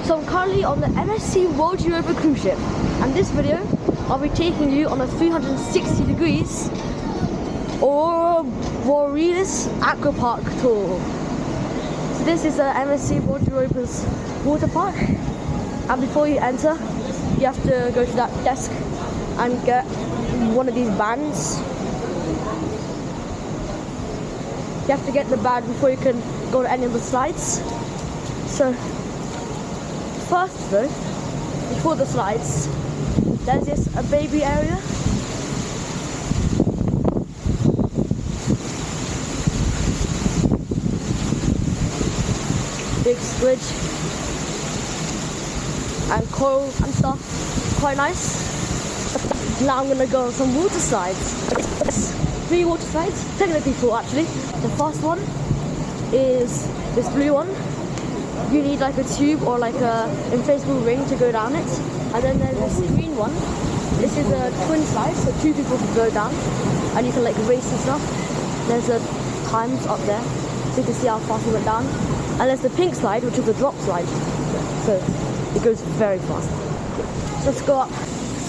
So I'm currently on the MSC World Europa cruise ship, and this video I'll be taking you on a 360 degrees Aurora Borealis Aquapark tour. So this is the MSC World Europa's Waterpark, and before you enter you have to go to that desk and get one of these bands. You have to get the band before you can go to any of the slides. So first though, before the slides, there's just a baby area. Big squid and coral and stuff, quite nice. Now I'm gonna go on some water slides. 3 water slides, technically 4 actually. The first one is this blue one. You need like a tube or like a inflatable ring to go down it. And then there's this green one. This is a twin slide, so 2 people can go down and you can like race and stuff. There's a times up there so you can see how fast you went down. And there's the pink slide, which is a drop slide, so it goes very fast. So let's go up.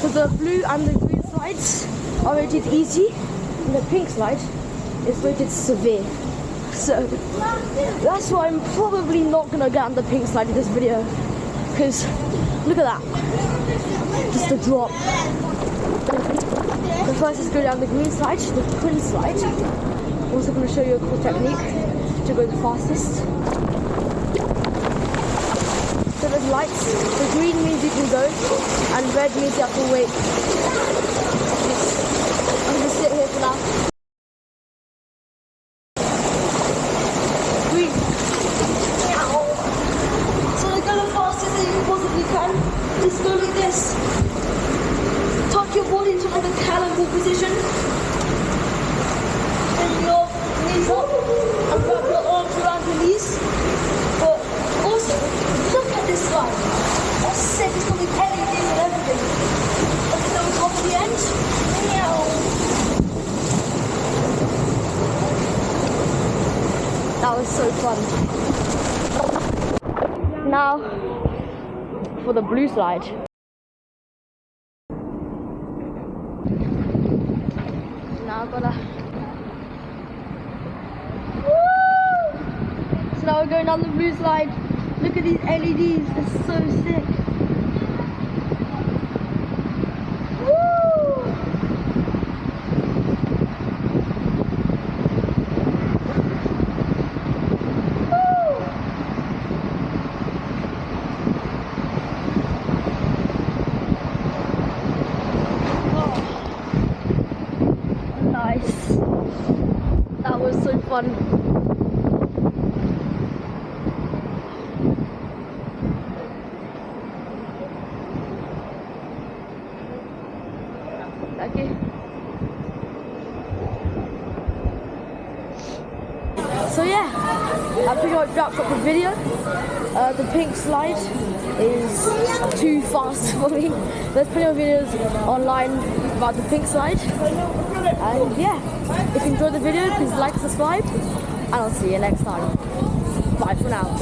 So the blue and the green slides are rated easy, and the pink slide is rated severe. So that's why I'm probably not gonna get on the pink slide in this video, because look at that, just a drop. So first let's go down the green slide, the twin slide. I'm also gonna show you a cool technique to go the fastest. So there's lights, the green means you can go, and red means you have to wait. I'm gonna sit here for now. Green. Ow. So to go the fastest that you possibly can, just go like this. Tuck your body into like a cannonball position. Then your knees up, and wrap your arms around your knees. But also, look at this slide. That's sick, it's got the LEDs and everything. Look at the top of the end. Meow. That was so fun. Now, for the blue slide. Now I've gotta... Woo! So now we're going down the blue slide. Look at these LEDs, they're so sick. Woo! Woo! Oh. Nice. That was so fun. Okay. So yeah, I pretty much wrapped up the video. The pink slide is too fast for me. There's plenty of videos online about the pink slide. And yeah, if you enjoyed the video, please like, subscribe, and I'll see you next time. Bye for now.